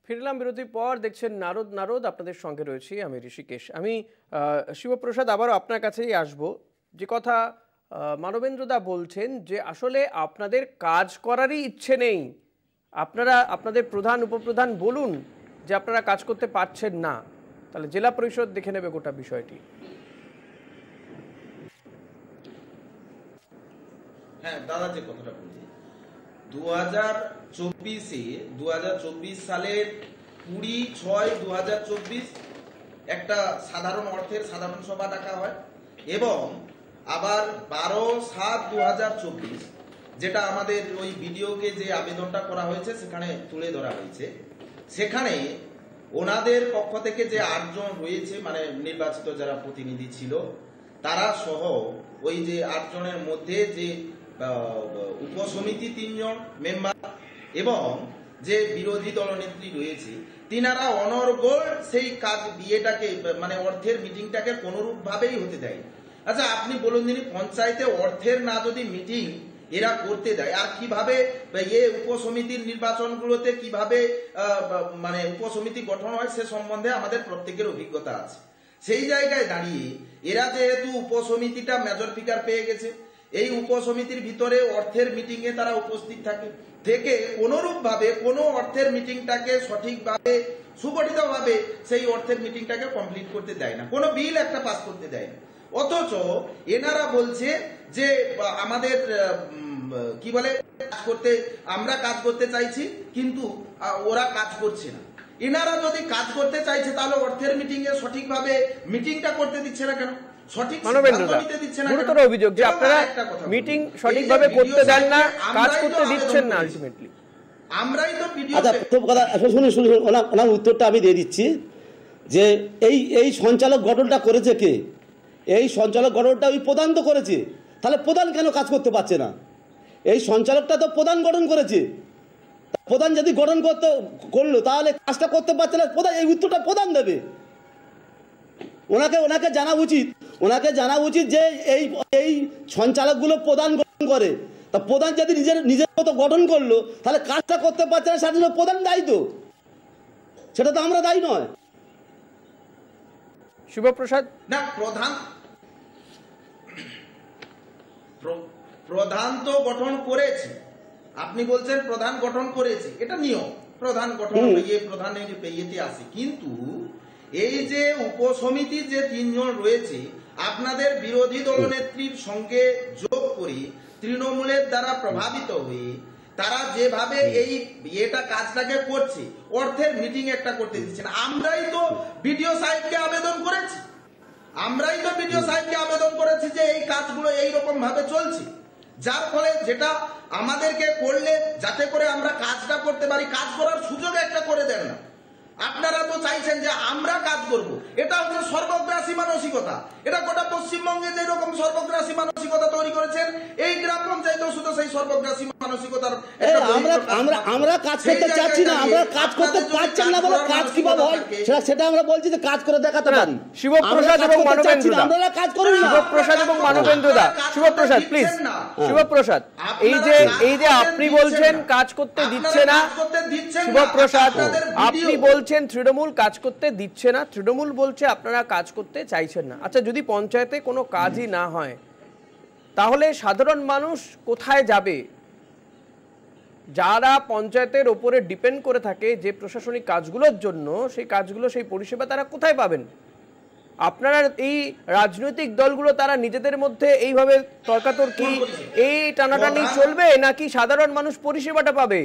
ফিরলাম বিরতির পর। দেখছেন নারদ নারদ, আপনাদের সঙ্গে রয়েছি আমি ঋষিকেশ। আমি শিবপ্রসাদ আবারও আপনার কাছেই আসব। যে কথা মানবেন্দ্রদা বলছেন যে আসলে আপনাদের কাজ করারই ইচ্ছে নেই, আপনারা আপনাদের প্রধান উপপ্রধান বলুন যে আপনারা কাজ করতে পারছেন না, তাহলে জেলা পরিষদ দেখে নেবে গোটা বিষয়টি। হ্যাঁ দাদা, যে কথাটা বলি 2024 সালের 20/6/2024 একটা সাধারণ অর্থের সাধারণ সভা ডাকা হয় এবং আবার 12/7/2024 যেটা আমাদের ওই ভিডিওকে যে আবেদনটা করা হয়েছে সেখানে তুলে ধরা হয়েছে। সেখানে ওনাদের পক্ষ থেকে যে 8 জন রয়েছে, মানে নির্বাচিত যারা প্রতিনিধি ছিল তারা সহ ওই যে 8 জনের মধ্যে যে উপসমিতি 3 জন মেম্বার এবং যে বিরোধী দলনেত্রী রয়েছে, তিনারা অনর্গল সেই কাজ বিয়েটাকে মানে অর্থের মিটিংটাকে কোনোরূপ ভাবেই হতে দেয়। আচ্ছা আপনি বলুন দিনই, পঞ্চায়েতে অর্থের না যদি মিটিং এরা করতে দেয়, আর কিভাবে উপসমিতির নির্বাচনগুলোতে কিভাবে মানে উপসমিতি গঠন হয় সে সম্বন্ধে আমাদের প্রত্যেকের অভিজ্ঞতা আছে। সেই জায়গায় দাঁড়িয়ে এরা যেহেতু উপসমিতিটা মেজর ফিগার পেয়ে গেছে, এই উপসমিতির ভিতরে অর্থের মিটিং এ তারা উপস্থিত থেকে কোনরূপ ভাবে কোনো অর্থের মিটিংটাকে সঠিকভাবে সুগঠিতভাবে সেই অর্থের মিটিংটাকে কমপ্লিট করতে দেয় না, কোনো বিল একটা পাস করতে দেয় না। অথচ এনারা বলছে যে আমাদের কি বলে কাজ করতে, আমরা কাজ করতে চাইছি কিন্তু ওরা কাজ করছে না। এনারা যদি কাজ করতে চাইছে তাহলে অর্থের মিটিং এ সঠিকভাবে মিটিংটা করতে দিচ্ছে না কেন? গুরুতর অভিযোগ যে আপনারা মিটিং সঠিকভাবে করতে দেন না, কাজ করতে দিচ্ছেন না আলটিমেটলি। আমরাই তো ওনার উত্তরটা আমি দিয়ে দিচ্ছি যে এই সঞ্চালক গঠনটা করেছে কে? এই সঞ্চালক গঠনটা ওই প্রধান তো করেছে, তাহলে প্রধান কেন কাজ করতে পারছে না? এই সঞ্চালকটা তো প্রধান গঠন করেছে, প্রধান যদি গঠন করলো তাহলে কাজটা করতে পারছে না প্রধান, এই উত্তরটা প্রধান দেবে। ওনাকে জানা উচিত যে এই সঞ্চালকগুলো প্রধান গঠন করে, তা প্রধান যদি নিজের মতো গঠন করলো তাহলে কাজটা করতে পারছে না, সেটা প্রধান দায়িত্ব, সেটা তো আমরা দায়ী নয়। শিবপ্রসাদ না, প্রধান তো গঠন করেছে, আপনি বলছেন প্রধান গঠন করেছে, এটা নিয়ম, প্রধান গঠন প্রধানের ইয়েতে আসে। কিন্তু এই যে উপসমিতি যে 3 জন রয়েছে, আপনাদের বিরোধী দলনেত্রীর সঙ্গে যোগ করে তৃণমূলের দ্বারা প্রভাবিত হয়ে তারা যেভাবে এই কাজটাকে করছে, অর্থের মিটিং একটা করতে দিচ্ছে না। আমরাই তো বিডিও সাহেবকে আবেদন করেছি যে এই কাজগুলো এইরকম ভাবে চলছে, যার ফলে যেটা আমাদেরকে করলে যাতে করে আমরা কাজটা করতে পারি, কাজ করার সুযোগ একটা করে দেন না। আপনারা তো চাইছেন যে আমরা কাজ করব, এটা হচ্ছে সর্বগ্রাসী মানসিকতা। এটা গোটা পশ্চিমবঙ্গে যে রকম সর্বগ্রাসী মানসিকতা তৈরি করেছেন, এই গ্রাম পঞ্চায়েতেও শুধু সেই সর্বগ্রাসী মানসিকতার আমরা কাজ করতে চাচ্ছি না, আমরা কাজ করতে পারছেন না বলে কাজ কিভাবে হয় সেটা আমরা বলছি যে কাজ করে দেখাতে পারি। শিবপ্রসাদ এবং মানবেন্দ্রদা, আমরা কাজ করব না। শিবপ্রসাদ এবং মানবেন্দ্রদা, শিবপ্রসাদ প্লিজ, শিবপ্রসাদ এই যে আপনি বলছেন কাজ করতে দিচ্ছে না, শিবপ্রসাদ আপনি বলছেন তৃণমূল কাজ করতে দিচ্ছে না, তৃণমূল বলছে আপনারা কাজ করতে চাইছেন না। আচ্ছা, যদি পঞ্চায়েতে কোনো কাজই না হয় তাহলে সাধারণ মানুষ কোথায় যাবে? যারা পঞ্চায়েতের ওপরে ডিপেন্ড করে থাকে যে প্রশাসনিক কাজগুলোর জন্য, সেই কাজগুলো, সেই পরিষেবা তারা কোথায় পাবেন? আপনারা এই রাজনৈতিক দলগুলো তারা নিজেদের মধ্যে এইভাবে তর্কাতর্কি, এই টানাটানি চলবে নাকি সাধারণ মানুষ পরিষেবাটা পাবে?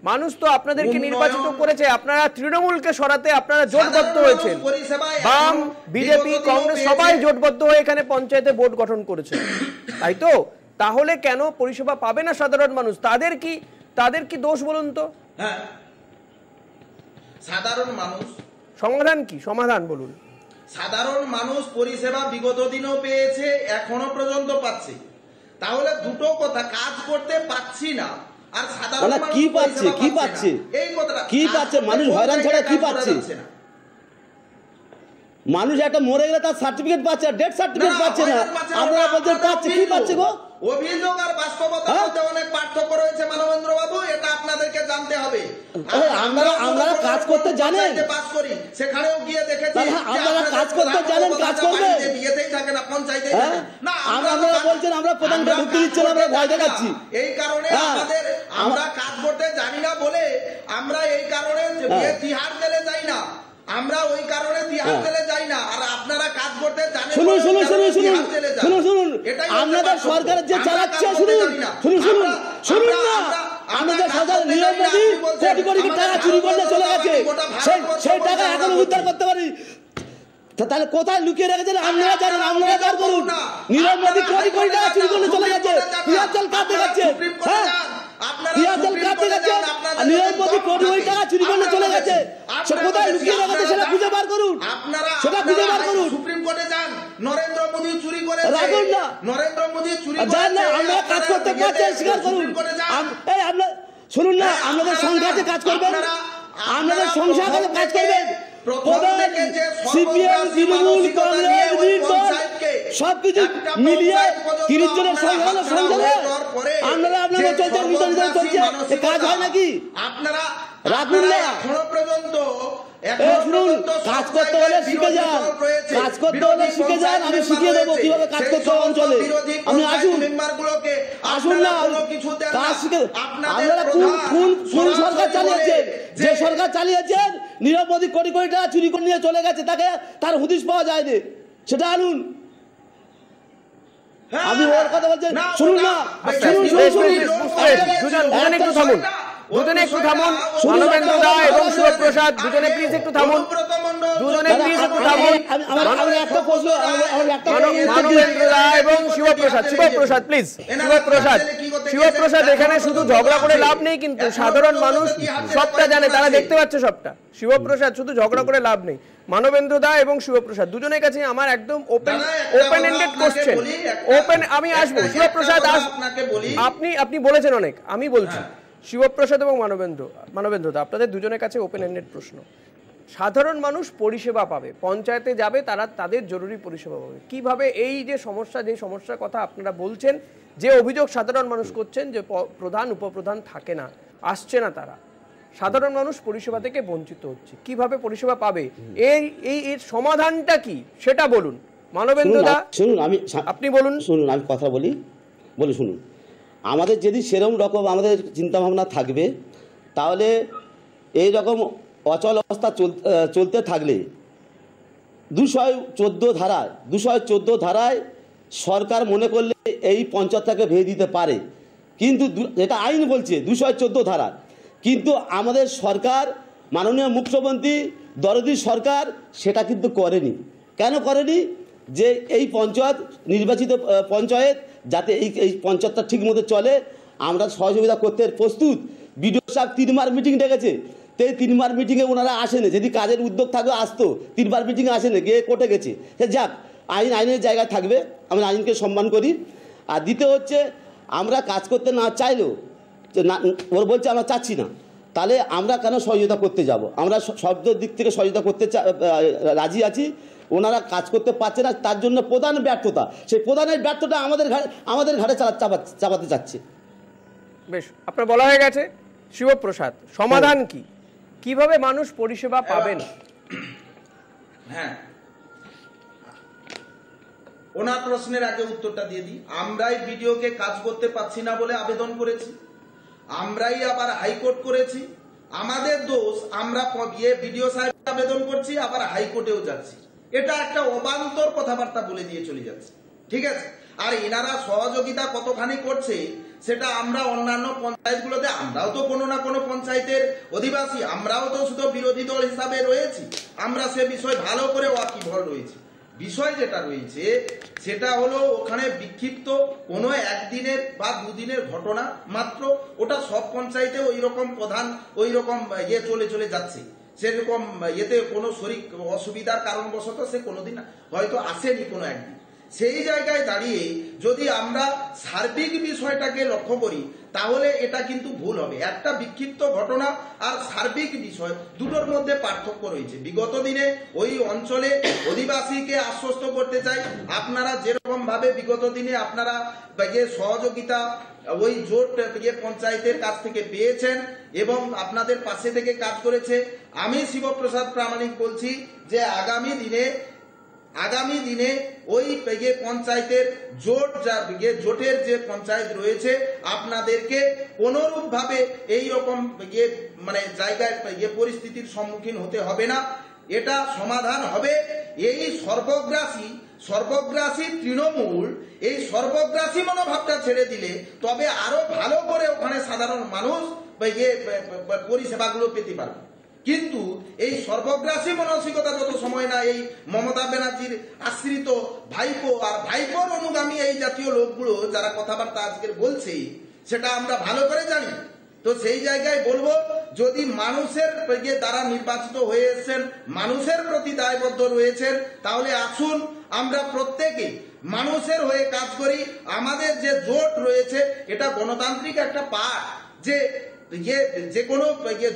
মানুষ তো আপনাদেরকে নির্বাচিত করেছে, আপনারা তৃণমূলকে সরাতে আপনারা জোটবদ্ধ হয়েছেন, বাম, বিজেপি, কংগ্রেস সবাই জোটবদ্ধ হয়ে এখানে পঞ্চায়েতে বোর্ড গঠন করেছে, তাই তো? তাহলে কেন পরিষেবা পাবে না সাধারণ মানুষ? তাদের কি দোষ বলুন তো? হ্যাঁ, সাধারণ মানুষ সমাধান কি? সমাধান বলুন। সাধারণ মানুষ পরিষেবা বিগত দিনও পেয়েছে, এখনো পর্যন্ত পাচ্ছে। তাহলে দুটো কথা, কাজ করতে পাচ্ছি না আর সাধারণ মানুষ কি পাচ্ছে এই কথাটা কি পাচ্ছে? মানুষ হয়রান ছাড়া কি পাচ্ছে? মানুষ একটা মরে গেলে তার সার্টিফিকেট পাচ্ছে, ডেথ সার্টিফিকেট পাচ্ছে না, আপনারা বলছেন পাচ্ছে, কি পাচ্ছে গো? অভিযোগ আর বাস্তবতার মধ্যে অনেক পার্থক্য রয়েছে মানবেন্দ্র বাবু, এটা সেটা আপনাদেরকে জানতে হবে। আপনারা কাজ করতে জানেন, পাস করি সেখানেও গিয়ে দেখেছি আপনারা কাজ করতে জানেন, কাজ করবেন বিয়েতেই থাকে না, পঞ্চায়েতে না। আপনারা বলছেন আমরা প্রধানকে ঢুকতে দিচ্ছি না, আমরা ভয় দেখাচ্ছি। এই কারণে আমরা কাজ করতে জানি না বলে আমরা এই কারণে তিহার জেলে যাই না, আমরা ওই কারণে তিহার জেলে যাই না। আর আপনারা কাজ করতে জানেন। শুনুন আপনাদের সরকারের যে চালাচ্ছে, শুনুন না, আমাদের সরকার নীরব মোদী কোটি কোটি টাকা চুরি করলে চলে গেছে, সেই টাকা এখনো উদ্ধার করতে পারি। তাহলে কোথায় লুকিয়ে রেখেছেন আপনারা জানেন, আপনারা বার করুন। নীরব মোদী কোটি কোটি টাকা চুরি করলে চলে গেছে, পিয়াজ জল কাঁদতে গেছে, পিয়াজ জল কাঁদতে গেছে, নীরব মোদী কোটি কোটি টাকা চুরি করলে চলে গেছে, সে কোথায় লুকিয়ে রেখেছে সেটা খুঁজে বার করুন, সেটা খুঁজে বার করুন। সুপ্রিম কোর্টে যান, নরেন্দ্র মোদী চুরি করে রাখুন না, নরেন্দ্র মোদী চুরি যান না, আমরা কাজ করতে পারছেন স্বীকার করুন। এই আপনার শুনুন না, আপনাদের সংখ্যাতে কাজ করবেন, আপনাদের সংখ্যাতে কাজ করবেন। সিপিএম, তৃণমূল, কংগ্রেস, সবকিছু মিলিয়ে 30 জনের সংখ্যা আপনারা আপনাদের চলছে, নির্বাচন চলছে, কাজ হয় নাকি? আপনারা রাখুন না, এখনো পর্যন্ত শুনুন, কাজ করতে হলে শিখে যান, কাজ করতে হলে শিখে যান, আমি শিখিয়ে দেবো কিভাবে কাজ করতে হবে অঞ্চলে। আপনি আসুন না, কাজ শিখে। আপনারা কোন সরকার চালিয়েছেন? যে সরকার চালিয়েছেন নীরব মোদী কোটি কোটি টাকা চুরি করে নিয়ে চলে গেছে, তার হদিশ পাওয়া যায়নি, সেটা আনুন। আমি ওর কথা বলছেন, শুনুন না, দুজনে একটু থামুন, মানবেন্দ্র দা এবং শিবপ্রসাদ, দুজনে প্লিজ একটু থামুন, দুজনে প্লিজ একটু থামুন। মানবেন্দ্র দা এবং শিবপ্রসাদ প্লিজ, শিবপ্রসাদ এখানে শুধু ঝগড়া করে লাভ নেই, কিন্তু সাধারণ মানুষ সবটা জানে, তারা দেখতে পাচ্ছে সবটা। শিবপ্রসাদ শুধু ঝগড়া করে লাভ নেই। মানবেন্দ্র দা এবং শিবপ্রসাদ দুজনের কাছে আমার একদম ওপেন এন্ডেড কোশ্চেন, আমি আসবো। শিবপ্রসাদ আপনি বলেছেন অনেক, আমি বলছি শিবপ্রসাদ এবং মানবেন্দ্র দা, আপনাদের দুজনের কাছে ওপেন এন্ডেড প্রশ্ন। সাধারণ মানুষ পরিষেবা পাবে, পঞ্চায়েতে যাবে, তারা তাদের জরুরি পরিষেবা পাবে কিভাবে? এই যে সমস্যার কথা আপনারা বলছেন, যে অভিযোগ সাধারণ মানুষ করছেন যে প্রধান উপপ্রধান থাকে না, আসছে না, তারা সাধারণ মানুষ পরিষেবা থেকে বঞ্চিত হচ্ছে, কিভাবে পরিষেবা পাবে? এর সমাধানটা কি সেটা বলুন। মানবেন্দ্র দা শুনুন, আপনি বলুন। শুনুন, আমি কথা বলি শুনুন। আমাদের যদি সেরকম রকম আমাদের চিন্তাভাবনা থাকবে, তাহলে এই রকম অচল অবস্থা চলতে থাকলে 214 ধারায় সরকার মনে করলে এই পঞ্চায়েতটাকে ভেঙে দিতে পারে, কিন্তু এটা আইন বলছে 214 ধারা, কিন্তু আমাদের সরকার, মাননীয় মুখ্যমন্ত্রী দরদি সরকার সেটা কিন্তু করেনি। কেন করেনি? যে এই নির্বাচিত পঞ্চায়েত যাতে এই পঞ্চায়েতটা ঠিক মতো চলে, আমরা সহযোগিতা করতে প্রস্তুত। বিডিও সাহেব 3 বার মিটিং ডেকেছে, তো এই 3 বার মিটিংয়ে ওনারা আসেনি, যদি কাজের উদ্যোগ থাকবে আসতো, 3 বার মিটিংয়ে আসেনি, গিয়ে কোর্টে গেছে। যাক, আইনের জায়গায় থাকবে, আমরা আইনকে সম্মান করি। আর দ্বিতীয় হচ্ছে, আমরা কাজ করতে না চাইলেও ওর বলছে আমরা চাচ্ছি না, তাহলে আমরা কেন সহযোগিতা করতে যাব? আমরা সব দিক থেকে সহযোগিতা করতে রাজি আছি। ওনারা কাজ করতে পারছে না, তার জন্য প্রধান ব্যর্থতা, সেই প্রধানের ব্যর্থতা আমাদের ঘাড়ে চাপাতে চাচ্ছে। বেশ, আপনার বলা হয়ে গেছে। শিবপ্রসাদ, সমাধান কি? কিভাবে মানুষ পরিষেবা পাবেন? হ্যাঁ, ওনার প্রশ্নের আগে উত্তরটা দিয়ে দিই। আমরাই বিডিওকে কাজ করতে পারছি না বলে আবেদন করেছি, আমরাই আবার হাইকোর্ট করেছি। আমাদের দোষ, আমরা গিয়ে বিডিও সাহেব আবেদন করছি, আবার হাইকোর্টেও যাচ্ছি। এটা একটা অবান্তর কথাবার্তা বলে দিয়ে চলে যাচ্ছে, ঠিক আছে? আর এনারা সহযোগিতা কতখানি করছে সেটা আমরা অন্যান্য পঞ্চায়েতগুলোতে, আমরাও তো কোনো না কোনো পঞ্চায়েতের অধিবাসী, আমরাও তো শুধু বিরোধী দল হিসাবে রয়েছি, আমরা সে বিষয় ভালো করে ওয়াকিবহাল রয়েছি। বিষয় যেটা রয়েছে সেটা হলো ওখানে বিক্ষিপ্ত কোনো একদিনের বা দুদিনের ঘটনা মাত্র, ওটা সব পঞ্চায়েতে ওই রকম প্রধান ওই রকম চলে যাচ্ছে, সেরকম এতে কোনো শরীর অসুবিধার কারণবশত সে কোনোদিন হয়তো আসেনি কোনো একদিন, সেই জায়গায় দাঁড়িয়ে যদি আমরা সার্বিক বিষয়টাকে লক্ষ্য করি তাহলে এটা কিন্তু ভুল হবে। একটা বিক্ষিপ্ত ঘটনা আর সার্বিক বিষয় দুটোর মধ্যে পার্থক্য রয়েছে। বিগত দিনে ওই অঞ্চলে অধিবাসীকে আশ্বস্ত করতে চাই, আপনারা যেরকম ভাবে বিগত দিনে আপনারা যে সহযোগিতা ওই জোট পঞ্চায়েতের কাছ থেকে পেয়েছেন এবং আপনাদের পাশে থেকে কাজ করেছে, আমি শিবপ্রসাদ প্রামাণিক বলছি যে আগামী দিনে ওই পঞ্চায়েতের জোটের যে পঞ্চায়েত রয়েছে আপনাদেরকে কোনরূপ ভাবে এইরকম মানে জায়গায় পরিস্থিতির সম্মুখীন হতে হবে না। এটা সমাধান হবে এই সর্বগ্রাসী তৃণমূল এই সর্বগ্রাসী মনোভাবটা ছেড়ে দিলে তবে আরো ভালো করে ওখানে সাধারণ মানুষ পরিষেবাগুলো পেতে পারবে। কিন্তু এই সর্বগ্রাসী মানসিকতা যত সময় না এই মমতা ব্যানার্জির আশ্রিত ভাইপো আর ভাইপোর অনুগামী এই জাতীয় লোকগুলো যারা কথাবার্তা আজকের বলছে সেটা আমরা ভালো করে জানি। তো সেই জায়গায় বলবো, যদি মানুষের দ্বারা নির্বাচিত হয়ে এসেছেন, মানুষের প্রতি দায়বদ্ধ রয়েছেন, তাহলে আসুন আমরা প্রত্যেকে মানুষের হয়ে কাজ করি। আমাদের যে জোট রয়েছে এটা গণতান্ত্রিক একটা পাঠ, যে কোনো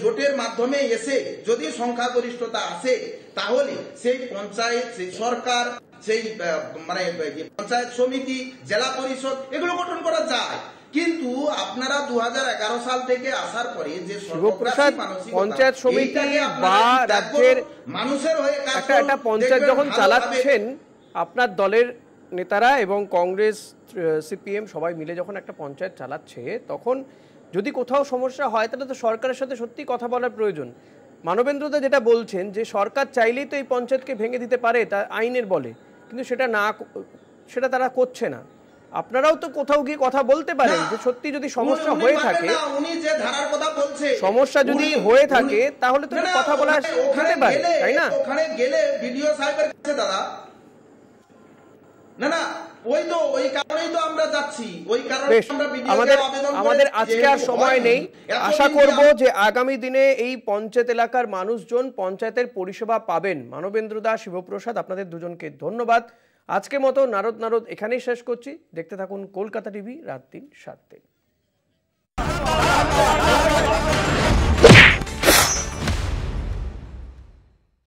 জোটের মাধ্যমে এসে যদি সংখ্যাগরিষ্ঠতা আসে তাহলে সেই পঞ্চায়েত, সেই সরকার, সেই মানে পঞ্চায়েত সমিতি, জেলা পরিষদ এগুলো গঠন করা যায়। কিন্তু আপনারা 2011 সাল থেকে আসার পরে যে পঞ্চায়েত সমিতি বা রাজ্যের মানুষের হয়ে একটা পঞ্চায়েত যখন চালাচ্ছেন আপনার দলের নেতারা এবং কংগ্রেস, সিপিএম সবাই মিলে যখন একটা পঞ্চায়েত চালাচ্ছে, তখন যদি কোথাও সমস্যা হয় তাহলে তো সরকারের সাথে সত্যি কথা বলার প্রয়োজন। মানবেন্দ্রদা যেটা বলছেন যে সরকার চাইলেই তো এই পঞ্চায়েতকে ভেঙে দিতে পারে, তা আইনের বলে, কিন্তু সেটা তারা করছে না। আপনারাও তো কোথাও গিয়ে কথা বলতে পারেন যে সত্যি যদি সমস্যা হয়ে থাকে, তাহলে তো কথা বলা যেতে পারে, তাই না? ওখানে গেলে ভিডিও সাহেবের কাছে দাদা না ওই কারণেই তো আমরা যাচ্ছি, ওই কারণে আমাদের আজকে আর সময় নেই। আশা করব যে আগামী দিনে এই পঞ্চায়েত এলাকার মানুষজন পঞ্চায়েতের পরিষেবা পাবেন। মানবেন্দ্র দাস, শিবপ্রসাদ, আপনাদের দুজনকে ধন্যবাদ। আজকে মতো নারদ এখানেই শেষ করছি। দেখতে থাকুন কলকাতা টিভি, রাত 3, 7 দিন।